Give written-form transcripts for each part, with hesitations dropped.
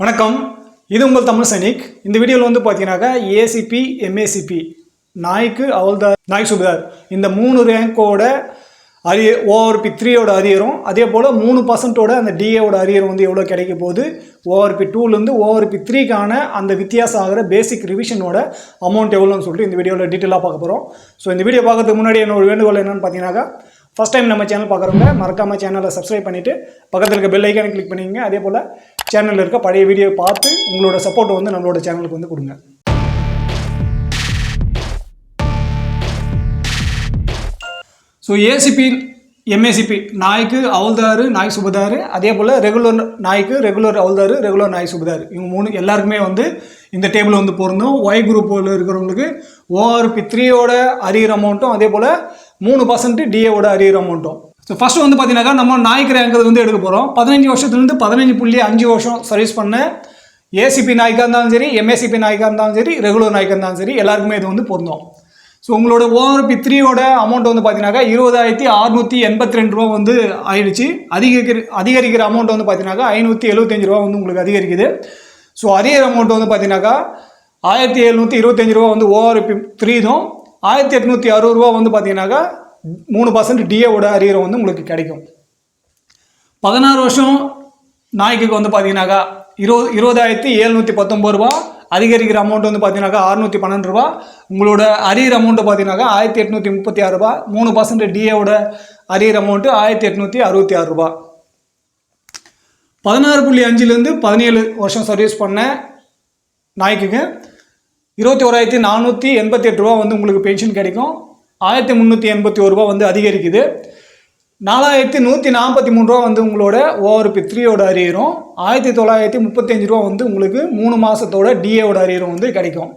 வணக்கம், இது உங்கள் தமிழ் சைனிக். இந்த வீடியோவில் வந்து பார்த்தீங்கன்னாக்கா ஏசிபி, எம்ஏசிபி, நாய்க்கு அவல்தார், நாய் சுபதார் இந்த 3 ரேங்கோட ஓஆர்பி 3யோட அரியரும், அதே போல் 3% அந்த டிஏவோட அரியரும் வந்து எவ்வளோ கிடைக்க போகுது, ஓஆர்பி 2லேருந்து ஓஆர்பி 3க்கான அந்த வித்தியாசம் ஆகிற பேசிக் ரிவிஷனோட அமௌண்ட் எவ்வளோன்னு சொல்லிட்டு இந்த வீடியோவில் டீட்டெயிலாக பார்க்க போகிறோம். ஸோ இந்த வீடியோ பார்க்கறதுக்கு முன்னாடி என்னோட வேண்டுகோள் என்னென்னு பார்த்தீங்கன்னாக்கா, ஃபஸ்ட் டைம் நம்ம சேனல் பார்க்குறவங்க மறக்காமல் சேனலை சப்ஸ்கிரைப் பண்ணிவிட்டு பக்கத்தில் இருக்க பெல் ஐக்கானை கிளிக் பண்ணிக்கங்க. அதே போல் சேனலில் இருக்க பழைய வீடியோ பார்த்து உங்களோட சப்போர்ட் வந்து நம்மளோட சேனலுக்கு வந்து கொடுங்க. ஸோ ஏசிபி, எம்ஏசிபி நாய்க்கு அவல்தாரு, நாய் சுபதாரு, அதே போல் ரெகுலர் நாய்க்கு ரெகுலர் அவல்தாரு, ரெகுலர் நாய் சுபதாரு, இவங்க 3 எல்லாருக்குமே வந்து இந்த டேபிள் வந்து பொருந்தும். ஒய் குரூப்பில் இருக்கிறவங்களுக்கு ஓஆர்பி 3யோட அரியர் அமௌண்ட்டும், அதே போல் 3% டிஏவோட அரியர் அமௌண்ட்டும். ஸோ ஃபஸ்ட்டு வந்து பார்த்தீங்கன்னாக்கா நம்ம நாய்க்கு ரேங்கிறது வந்து எடுக்க போகிறோம். 15 வருஷத்துலேருந்து 15.5 வருஷம் சர்வீஸ் பண்ண ஏசிபி நாய்க்காக இருந்தாலும் சரி, எம்ஏசிபி நாய்க்காக இருந்தாலும் சரி, ரெகுலர் நாய்க்காக இருந்தாலும் சரி, எல்லாருக்குமே இது வந்து பொருந்தும். ஸோ உங்களோட ஓஆர்பி 3யோட அமௌண்ட் வந்து பார்த்தீங்கன்னாக்கா 20,682 ரூபா வந்து ஆயிடுச்சு. அதிகரிக்கிற அமௌண்ட் வந்து பார்த்தீங்கன்னாக்கா 575 ரூபா வந்து உங்களுக்கு அதிகரிக்குது. ஸோ அரியர் அமௌண்ட் வந்து பார்த்தீங்கன்னாக்கா 1725 ரூபா வந்து ஓஆர்பி 3 தான், 1860 ரூபா வந்து பார்த்தீங்கன்னாக்கா 3% டிஏவோட அரியர் வந்து உங்களுக்கு கிடைக்கும். 16 வருஷம் நாய்க்கு வந்து பார்த்தீங்கன்னாக்கா 20,719 ரூபா, அதிகரிக்கிற அமௌண்ட் வந்து பார்த்தீங்கன்னாக்கா 612 ரூபா. உங்களோட அரியர் அமௌண்ட்டு பார்த்தீங்கன்னாக்கா 1836 ரூபா, 3% டிஏவோட அரியர் அமௌண்ட்டு 1866 ரூபா. 16.5லேருந்து 17 வருஷம் சர்வீஸ் பண்ண நாய்க்குங்க 21,488 ரூபா வந்து உங்களுக்கு பென்ஷன் கிடைக்கும். 1,381 ரூபா வந்து அதிகரிக்குது. 4,143 ரூபா வந்து உங்களோட ஓஆர்பி 3யோட அரியரும், 1,935 ரூபா வந்து உங்களுக்கு 3 மாதத்தோட டிஏவோட அரியரும் வந்து கிடைக்கும்.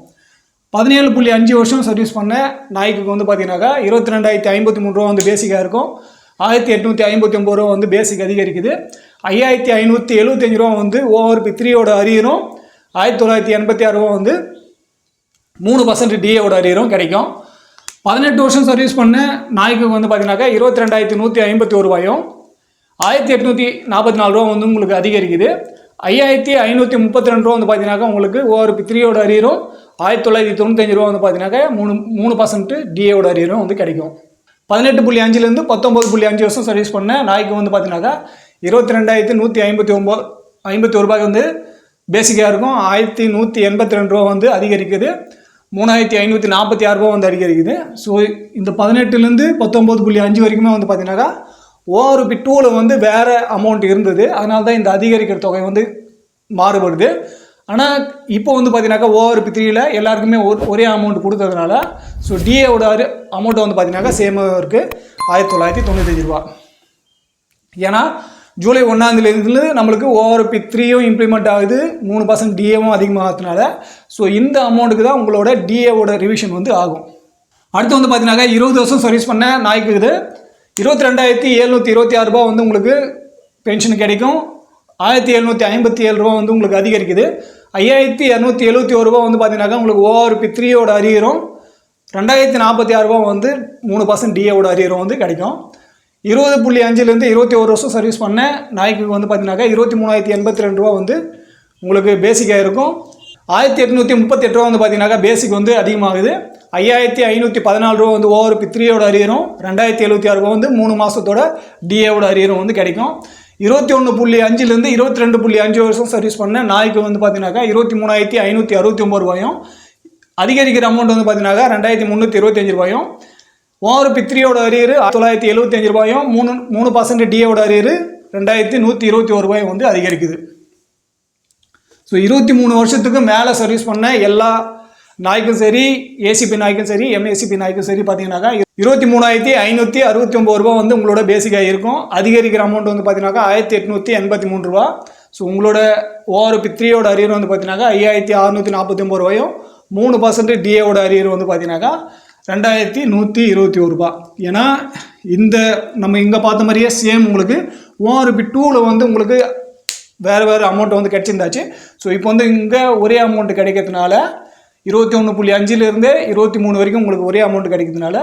17.5 வருஷம் சர்வீஸ் பண்ண நாய்க்கு வந்து பார்த்தீங்கன்னாக்கா 22,053 ரூபா வந்து பேசிக்காக இருக்கும். 1,859 ரூபா வந்து பேசிக் அதிகரிக்குது. 5,575 ரூபா வந்து ஓஆர்பி 3யோட அரியரும், 1,986 ரூபா வந்து 3% டிஏவோட அரியரும் கிடைக்கும். 18 வருஷம் சர்வீஸ் பண்ண நாய்க்கு வந்து பார்த்தீங்கன்னாக்கா 22,151 ரூபாயும், 1,844 ரூபா வந்து உங்களுக்கு அதிகரிக்குது. 5,532 ரூபா வந்து பார்த்தீங்கன்னாக்கா உங்களுக்கு ஓஆர்பி 3யோட அரியரும், 1,995 ரூபா வந்து பார்த்தீங்கன்னாக்கா 3% டிஏவோட அரியரும் வந்து கிடைக்கும். 18.5லேருந்து 19.5 வருஷம் சர்வீஸ் பண்ண நாய்க்கு வந்து பார்த்தீங்கன்னாக்கா 22,151 ரூபாய்க்கு வந்து பேசிக்காக இருக்கும். 1,182 ரூபா வந்து அதிகரிக்குது. 3,546 ரூபா வந்து அதிகரிக்குது. ஸோ இந்த 18லேருந்து 19.5 வரைக்குமே வந்து பார்த்தீங்கன்னாக்கா ஓஆர்பி 2வில் வந்து வேறு அமௌண்ட் இருந்தது. அதனால தான் இந்த அதிகரிக்கிற தொகை வந்து மாறுபடுது. ஆனால் இப்போ வந்து பார்த்தீங்கன்னாக்கா ஓஆர்பி 3யில் எல்லாருக்குமே ஒரே அமௌண்ட் கொடுத்ததுனால ஸோ டிஏவோட அமௌண்ட் வந்து பார்த்தீங்கன்னாக்கா சேமாக இருக்குது, 1,995 ரூபா. ஏன்னா ஜூலை 1ஆம் நம்மளுக்கு ஓஆர்பி 3யும் இம்ப்ளிமெண்ட் ஆகுது, 3% டிஏவும் அதிகமாகிறதுனால ஸோ இந்த அமௌண்ட்டுக்கு தான் உங்களோட டிஏவோட ரிவிஷன் வந்து ஆகும். அடுத்து வந்து பார்த்தீங்கன்னாக்கா 20 வருஷம் சர்வீஸ் பண்ண நாய்க்கு இது 22,726 ரூபா வந்து உங்களுக்கு பென்ஷன் கிடைக்கும். 1,757 ரூபா வந்து உங்களுக்கு அதிகரிக்குது. 5,271 ரூபா வந்து பார்த்தீங்கன்னாக்கா உங்களுக்கு ஓஆர்பி 3யோட அரியரும், 2,046 ரூபா வந்து 3% டிஏவோட அரியரும் வந்து கிடைக்கும். 20.5லேருந்து 21 வருஷம் சர்வீஸ் பண்ண நாய்க்கு வந்து பார்த்தீங்கன்னாக்கா 23,082 ரூபா வந்து உங்களுக்கு பேசிக்காக இருக்கும். 1,838 ரூபா வந்து பார்த்தீங்கன்னாக்கா பேசிக் வந்து அதிகமாகுது. 5,514 ரூபா வந்து ஓஆர்பி 3யோட அரியரும், 2,076 ரூபா வந்து 3 மாதத்தோட டிஏவோட அரியரும் வந்து கிடைக்கும். 21.5லேருந்து 22.5 வருஷம் சர்வீஸ் பண்ண நாய்க்கு வந்து பார்த்தீங்கன்னாக்கா 23,569 ரூபாயும், அதிகரிக்கிற அமௌண்ட் வந்து பார்த்தீங்கன்னாக்கா 2,325 ரூபாயும், ஓஆர்பி 3யோட அரியர் 975 ரூபாயும், 3% டிஏவோட அரியர் 2,121 ரூபாயும் வந்து அதிகரிக்குது. ஸோ 23 வருஷத்துக்கு மேலே சர்வீஸ் பண்ண எல்லா நாய்க்கும் சரி, ஏசிபி நாய்க்கும் சரி, எம்ஏசிபி நாய்க்கும் சரி பார்த்தீங்கன்னாக்கா 23,569 ரூபா வந்து உங்களோட பேசிக்காக இருக்கும். அதிகரிக்கிற அமௌண்ட் வந்து பார்த்தீங்கன்னாக்கா 1,883 ரூபா. ஸோ உங்களோட ஓஆர்பி 3யோட அரியர் வந்து பார்த்தீங்கன்னாக்கா 5,649 ரூபாயும், 3% டிஏவோட அரியர் வந்து பார்த்தீங்கன்னாக்கா 2,121 ரூபா. ஏன்னா இந்த நம்ம இங்கே பார்த்த மாதிரியே சேம் உங்களுக்கு ஓஆர்பி 2வில் வந்து உங்களுக்கு வேறு அமௌண்ட் வந்து கிடச்சிருந்தாச்சு. ஸோ இப்போ வந்து இங்கே ஒரே அமௌண்ட் கிடைக்கிறதுனால 21.5லேருந்து 23 வரைக்கும் உங்களுக்கு ஒரே அமௌண்ட் கிடைக்கிறதுனால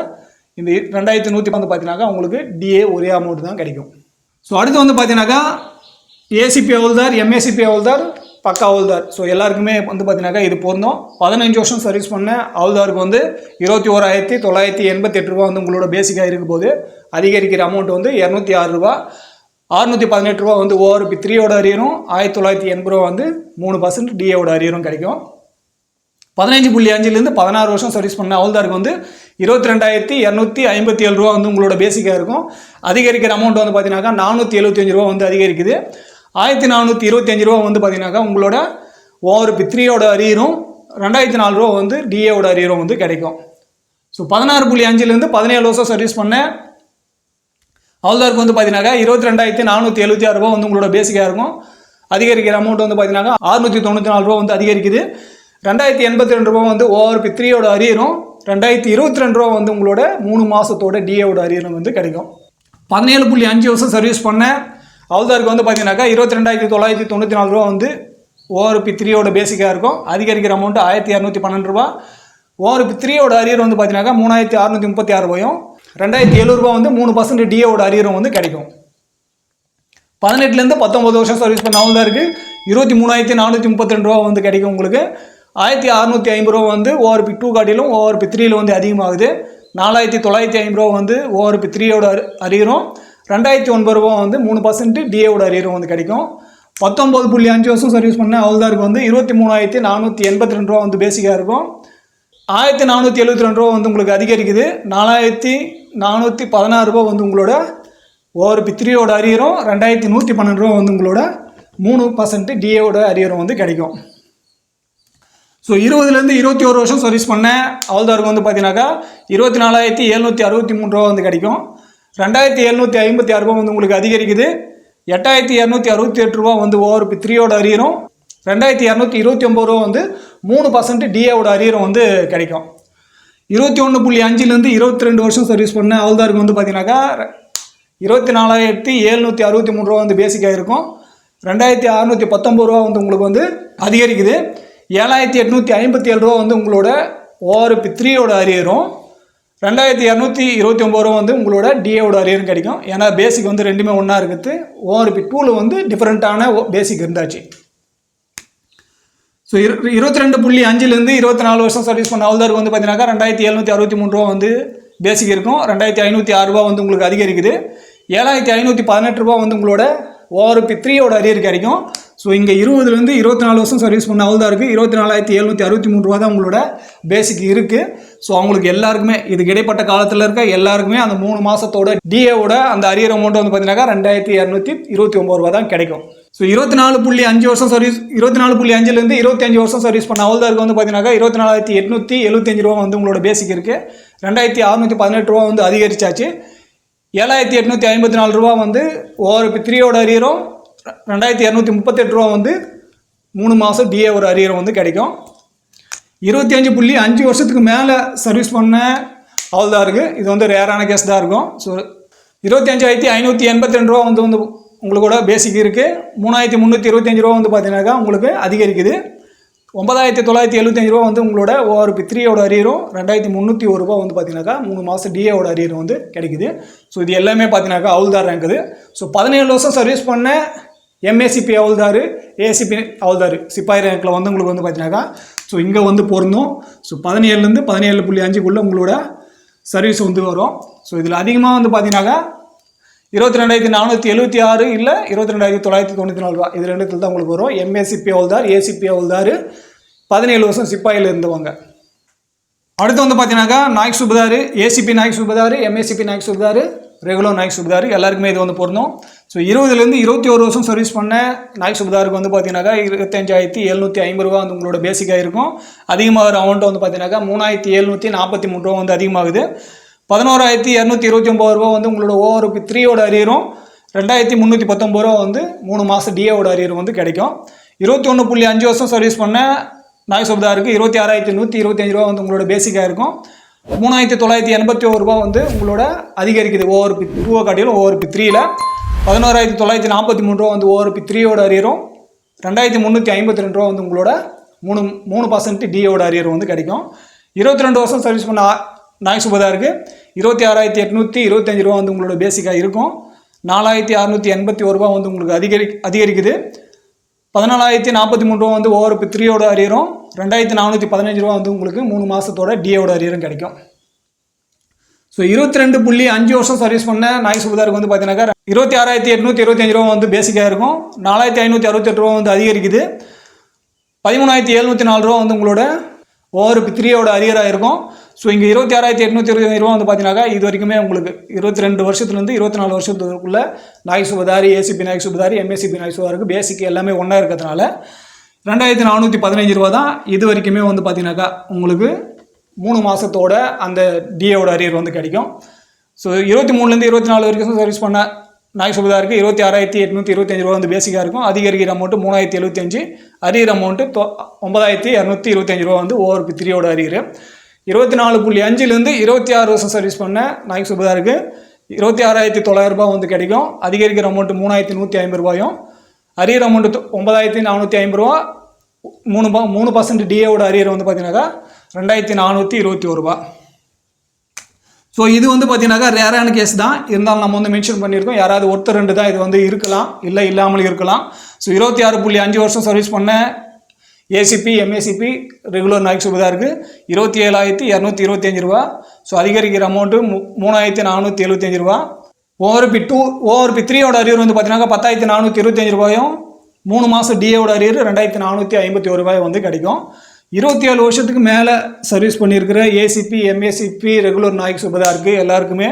இந்த 2,100 வந்து பார்த்தீங்கன்னாக்கா உங்களுக்கு டிஏ ஒரே அமௌண்ட் தான் கிடைக்கும். ஸோ அடுத்து வந்து பார்த்தீங்கன்னாக்கா ஏசிபி எவ்வளோதார், எம்ஏசிபி எவ்வளோதார், பக்கா ஹவுல்தார். ஸோ எல்லாருக்குமே வந்து பார்த்தீங்கன்னாக்கா இது பொருந்தும். 15 வருஷம் சர்வீஸ் பண்ண ஹவுல்தாருக்கு வந்து 21,988 ரூபா வந்து உங்களோட பேசிக்காக இருக்கும் போது அதிகரிக்கிற அமௌண்ட் வந்து 206 ரூபா. 618 ரூபா வந்து ஓஆர்பி 3யோட அரியரும், 1980 ரூபா வந்து 3% டிஏவோட அரியரும் கிடைக்கும். 15.5லேருந்து 16 வருஷம் சர்வீஸ் பண்ண ஹவுல்தாருக்கு வந்து 22,257 ரூபா வந்து உங்களோட பேசிக்காக இருக்கும். அதிகரிக்கிற அமௌண்ட் வந்து பார்த்தீங்கன்னாக்கா 475 ரூபா வந்து அதிகரிக்குது. 1425 ரூபா வந்து பார்த்தீங்கன்னாக்கா உங்களோட ஓஆர்பி 3யோட அரியரும், 2004 ரூபா வந்து டிஏவோட அரியரும் வந்து கிடைக்கும். ஸோ 16.5லேருந்து 17 வருஷம் சர்வீஸ் பண்ண ஹவுல்தாருக்கு வந்து பார்த்தீங்கன்னாக்கா 22,476 ரூபா வந்து உங்களோட பேசிக்காக இருக்கும். அதிகரிக்கிற அமௌண்ட் வந்து பார்த்தீங்கன்னாக்கா 694 ரூபா வந்து அதிகரிக்குது. 2082 ரூபா வந்து ஓஆர்பி 3யோட அரியரும், 2022 ரூபா வந்து உங்களோட 3 மாதத்தோட டிஏவோட அரியரும் வந்து கிடைக்கும். 17.5 வருஷம் சர்வீஸ் பண்ண ஹவுல்தாருக்கு வந்து பார்த்தீங்கன்னாக்கா 22,994 ரூபா வந்து ஓஆர்பி 3யோட பேசிக்காக இருக்கும். அதிகரிக்கிற அமௌண்ட் 1,212 ரூபா. ஓஆர்பி 3யோட அரியர் வந்து பார்த்தீங்கன்னாக்கா 3,636 ரூபாயும், 2,007 ரூபா வந்து 3% டிஏவோட அரியரும் வந்து கிடைக்கும். 18லேருந்து 19 வருஷம் சர்வீஸ் பண்ண ஹவுல்தாருக்கு 23,432 ரூபா வந்து கிடைக்கும் உங்களுக்கு. 1,650 ரூபா வந்து ஓஆர்பி 2 காட்டிலும் ஓஆர்பி 3ல வந்து அதிகமாகுது. 4,950 ரூபா வந்து ஓஆர்பி 3யோட அரியரும், 2,009 ரூபா வந்து 3% டிஏவோட அரியரும் வந்து கிடைக்கும். 19.5 வருஷம் சர்வீஸ் பண்ண ஹவுல்தாருக்கு வந்து 23,482 ரூபா வந்து பேசிக்காக இருக்கும். 1,472 ரூபா வந்து உங்களுக்கு அதிகரிக்குது. 4,416 ரூபா வந்து உங்களோட ஓஆர்பி 3யோட அரியரும், 2,112 ரூபா வந்து உங்களோட 3% டிஏவோட அரியரும் வந்து கிடைக்கும். ஸோ 20லேருந்து 21 வருஷம் சர்வீஸ் பண்ண ஹவுல்தாருக்கு வந்து பார்த்தீங்கன்னாக்கா 24,763 ரூபா வந்து கிடைக்கும். 2,756 ரூபா வந்து உங்களுக்கு அதிகரிக்குது. 8,268 ரூபா வந்து ஓஆர்பி 3யோட அரியரும், 2,229 ரூபா வந்து 3% டிஏவோட அரியரும் வந்து கிடைக்கும். 21.5லேருந்து 22 வருஷம் சர்வீஸ் பண்ண ஹவுல்தாருக்கு வந்து பார்த்தீங்கன்னாக்கா 24,763 ரூபா வந்து பேசிக்காக இருக்கும். 2,619 ரூபா வந்து உங்களுக்கு வந்து அதிகரிக்குது. 7,857 ரூபா வந்து உங்களோட ஓஆர்பி 3யோட அரியரும், 2,229 ரூபா வந்து உங்களோட டிஏவோட அரியரும் கிடைக்கும். ஏன்னா பேசிக் வந்து ரெண்டுமே ஒன்றா இருக்குது. ஓஆர்பி 2ல வந்து டிஃப்ரெண்ட்டான பேசிக் இருந்தாச்சு. ஸோ 22.5லேருந்து 24 வருஷம் சர்வீஸ் பண்ண ஹவுல்தாருக்கு வந்து பார்த்தீங்கன்னாக்கா 2,763 ரூபா வந்து பேசிக் இருக்கும். 2,506 ரூபா வந்து உங்களுக்கு அதிகரிக்குது. 7,518 ரூபா வந்து உங்களோட ஓஆர்பி 3யோட அரியர் கிடைக்கும். ஸோ இங்கே 20லேருந்து 24 வருஷம் சர்வீஸ் பண்ண ஹவுல்தாருக்கு 24,763 ரூபா தான் உங்களோட பேசிக் இருக்குது. ஸோ அவங்களுக்கு எல்லாருக்குமே இதுக்கு இடைப்பட்ட காலத்தில் இருக்க எல்லாருக்குமே அந்த 3 மாதத்தோட டிஏவோட அந்த அரியர் அமௌண்ட் வந்து பார்த்தீங்கன்னாக்கா 2,229 ரூபா தான் கிடைக்கும். ஸோ 24.5 வருஷம் சர்வீஸ் 24.5லேருந்து 25 வருஷம் சர்வீஸ் பண்ண ஹவுல்தாருக்கு வந்து பார்த்தீங்கன்னாக்கா 24,875 ரூபா வந்து உங்களோட பேசிக் இருக்குது. 2,618 ரூபா வந்து அதிகரிச்சாச்சு. 7,854 ரூபா வந்து ஓஆர்பி 3யோட அரியரும், 2,238 ரூபா வந்து 3 மாதம் டிஏவோட அரியரும் வந்து கிடைக்கும். 25.5 வருஷத்துக்கு மேலே சர்வீஸ் பண்ண ஹவுல்தாருக்கு இது வந்து ரேரான கேஸ் தான் இருக்கும். ஸோ 25,582 ரூபா வந்து உங்களோட பேசிக் இருக்குது. 3,325 ரூபா வந்து பார்த்தீங்கன்னாக்கா உங்களுக்கு அதிகரிக்குது. 9,975 ரூபா வந்து உங்களோட ஓஆர்பி 3யோட அரியரும், 2,301 ரூபா வந்து பார்த்தீங்கன்னாக்கா 3 மாதம் டிஏவோட அரியரும் வந்து கிடைக்குது. ஸோ இது எல்லாமே பார்த்தீங்கன்னாக்கா ஹவுல்தார் ரேங்குது. ஸோ 17 வருஷம் சர்வீஸ் பண்ண எம்ஏசிபி ஹவுல்தார், ஏசிபி ஹவுல்தார் சிப்பாய் ரேங்கில் வந்து உங்களுக்கு வந்து பார்த்தீங்கன்னாக்கா ஸோ இங்கே வந்து பொருந்தும். ஸோ 17லேருந்து 17.5க்குள்ளே உங்களோட சர்வீஸ் வந்து வரும். ஸோ இதில் அதிகமாக வந்து பார்த்தீங்கன்னாக்கா 22,476 இல்லை 22,994 ரூபா, இது ரெண்டுத்தில் தான் உங்களுக்கு வரும். எம்ஏசிபி ஹவுல்தார், ஏசிபி ஹவுல்தார், 17 வருஷம் சிப்பாயில் இருந்தவங்க. அடுத்து வந்து பார்த்தீங்கன்னாக்கா Naik Subedar, ACP Naik Subedar, MACP Naik Subedar, regular Naik Subedar எல்லாருக்குமே இது வந்து பொருந்தும். ஸோ 20லேருந்து 21 வருஷம் சர்வீஸ் பண்ண நாயக் சுபதாருக்கு வந்து பார்த்தீங்கன்னாக்கா 25,750 ரூபா வந்து உங்களோட பேசிக்காக இருக்கும். அதிகமாகிற அமௌண்ட் வந்து பார்த்தீங்கன்னாக்கா 3,743 ரூபா வந்து அதிகமாகுது. 11,229 ரூபா வந்து உங்களோட ஓஆர்பி 3யோட அரியரும், 2,319 ரூபா வந்து 3 மாதம் டிஏவோட அரியரும் வந்து கிடைக்கும். 21.5 வருஷம் சர்வீஸ் பண்ண நாயக் சுபதாருக்கு 26,125 ரூபா வந்து உங்களோட பேசிக்காக இருக்கும். 3,981 ரூபா வந்து உங்களோட அதிகரிக்குது ஓஆர்பி 2 காட்டிலும் ஓஆர்பி 3ல. 11,943 ரூபா வந்து ஓஆர்பி 3யோட அரியரும், 2,352 ரூபா வந்து உங்களோட 3% டிஏவோட அரியரும் வந்து கிடைக்கும். 22 வருஷம் சர்வீஸ் பண்ண நாயக் சுபதாருக்கு 26,825 ரூபா வந்து உங்களோட பேசிக்காக இருக்கும். 4,681 ரூபா வந்து உங்களுக்கு அதிகரிக்குது. 14,043 ரூபா வந்து ORP3யோட அரியரும், 2,415 ரூபா வந்து உங்களுக்கு 3 மாதத்தோட டிஏவோட அரியரும் கிடைக்கும். ஸோ 22.5 வருஷம் சர்வீஸ் பண்ண நாய் சுபதாருக்கு வந்து பார்த்தீங்கன்னாக்கா 26,825 ரூபா வந்து பேசிக்காக இருக்கும். 4,568 ரூபா வந்து அதிகரிக்குது. 13,704 ரூபா வந்து உங்களோட ORP3யோட அரியராக இருக்கும். ஸோ இங்கே 26,825 ரூபா வந்து பார்த்தீங்கன்னாக்கா இது வரைக்குமே உங்களுக்கு 22 வருஷத்துலேருந்து 24 வருஷத்துக்குள்ள நாய் சுபதாரி, ஏசிபி நாய் சுபதாரி, எம்ஏசிபி நாய் சுபதாருக்கு பேசிக் எல்லாமே ஒன்றா இருக்கிறதுனால 2,415 ரூபா தான் இது வரைக்குமே வந்து பார்த்தீங்கன்னாக்கா உங்களுக்கு 3 மாதத்தோட அந்த டிஏவோட அரியர் வந்து கிடைக்கும். ஸோ 23லேருந்து 24 வரைக்கும் சர்வீஸ் பண்ண நாய் சுபதாருக்கு 26,825 ரூபா வந்து பேசிக்காக இருக்கும். அதிகரிக்கிற அமௌண்ட்டு 3,075, அரியர் அமௌண்ட்டு 9,225 ரூபா வந்து ORP3யோட அரியர். 24.5லேருந்து 26 வருஷம் சர்வீஸ் பண்ண நாய் சுபதாருக்கு 26,900 ரூபா வந்து கிடைக்கும். அதிகரிக்கிற அமௌண்ட்டு 3,150 ரூபாயும், அரியர் அமௌண்ட்டு 9,450 ரூபா, 3% டிஏவோட அரியர் வந்து பார்த்தீங்கன்னாக்கா 2,421 ரூபா. ஸோ இது வந்து பார்த்தீங்கன்னாக்கா ரேரான கேஸ் தான், இருந்தாலும் நம்ம வந்து மென்ஷன் பண்ணியிருக்கோம். யாராவது ஒருத்தர் 2 தான் இது வந்து இருக்கலாம், இல்லை இல்லாமல் இருக்கலாம். ஸோ 26.5 வருஷம் சர்வீஸ் பண்ண ஏசிபி, எம்ஏசிபி ரெகுலர் நாய் சுபதாருக்கு 27,225 ரூபா. ஸோ அதிகரிக்கிற அமௌண்ட்டு 3,475 ரூபா. ORP3யோட அரியர் வந்து பார்த்தீங்கன்னா 10,425 ரூபாயும், 3 மாதம் டிஏவோட அரியர் 2,451 ரூபாய் வந்து கிடைக்கும். 27 வருஷத்துக்கு மேலே சர்வீஸ் பண்ணியிருக்கிற ஏசிபி, எம்ஏசிபி ரெகுலர் நாய் சுபதாருக்கு எல்லாருக்குமே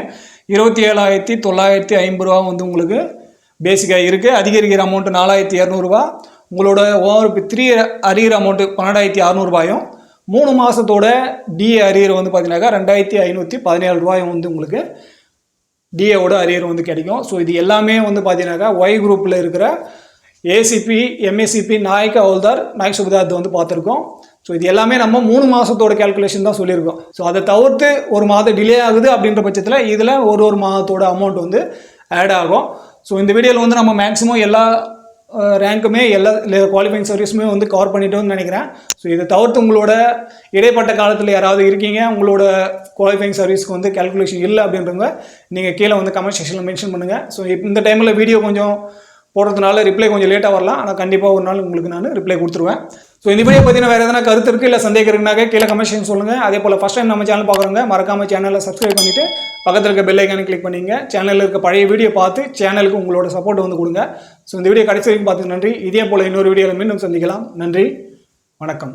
27,950 ரூபா வந்து உங்களுக்கு பேசிக்காக இருக்குது. அதிகரிக்கிற அமௌண்ட்டு 4,200 ரூபா. உங்களோட ORP3 அரியர் அமௌண்ட்டு 12,600 ரூபாயும், 3 மாதத்தோட டிஏ அரியர் வந்து பார்த்தீங்கன்னாக்கா 2,517 ரூபாயும் வந்து உங்களுக்கு டிஏவோட அரியர் வந்து கிடைக்கும். ஸோ இது எல்லாமே வந்து பார்த்தீங்கன்னாக்கா ஒய் குரூப்பில் இருக்கிற ஏசிபி, எம்ஏசிபி, நாய்க்கு ஹவுல்தார், நாய் சுபதார் வந்து பார்த்துருக்கோம். ஸோ இது எல்லாமே நம்ம 3 மாதத்தோட கேல்குலேஷன் தான் சொல்லியிருக்கோம். ஸோ அதை தவிர்த்து ஒரு மாதம் டிலே ஆகுது அப்படின்ற பட்சத்தில் இதில் ஒரு மாதத்தோட அமௌண்ட் வந்து ஆட் ஆகும். ஸோ இந்த வீடியோவில் வந்து நம்ம மேக்ஸிமம் எல்லா ரேங்க்குமே எல்லா குவாலிஃபைங் சர்வீஸுமே வந்து கவர் பண்ணிட்டோம்னு நினைக்கிறேன். ஸோ இதை தவிர்த்து உங்களோட இடைப்பட்ட காலத்தில் யாராவது இருக்கீங்க, உங்களோட குவாலிஃபைங் சர்வீஸ்க்கு வந்து கேல்குலேஷன் இல்லை அப்படின்றவங்க நீங்கள் கீழே வந்து கமெண்ட் செக்ஷனில் மென்ஷன் பண்ணுங்கள். ஸோ இந்த டைமில் வீடியோ கொஞ்சம் போடுறதுனால ரிப்ளை கொஞ்சம் லேட்டாக வரலாம், ஆனால் கண்டிப்பாக ஒரு நாள் உங்களுக்கு நான் ரிப்ளை கொடுத்துருவேன். ஸோ இந்த வீடியோ பார்த்தீங்கன்னா வேறு எதனா கருத்து இருக்குது, இல்லை சந்தேகம் இருக்குனாக்க கீழே கமெண்ட் செக்ஷன் சொல்லுங்கள். அதே போல் ஃபஸ்ட் டைம் நம்ம சேனல் பார்க்குறவங்க மறக்காமல் சேனலை சப்ஸ்கிரைப் பண்ணிவிட்டு பக்கத்தில் இருக்க பெல் ஐக்கானை கிளிக் பண்ணிங்க. சேனலில் இருக்க பழைய வீடியோ பார்த்து சேனலுக்கு உங்களோட சப்போர்ட் வந்து கொடுங்க. ஸோ இந்த வீடியோ கடைசி வரைக்கும் பார்த்து நன்றி. இதே போல் இன்னொரு வீடியோவில் மீண்டும் சந்திக்கலாம். நன்றி, வணக்கம்.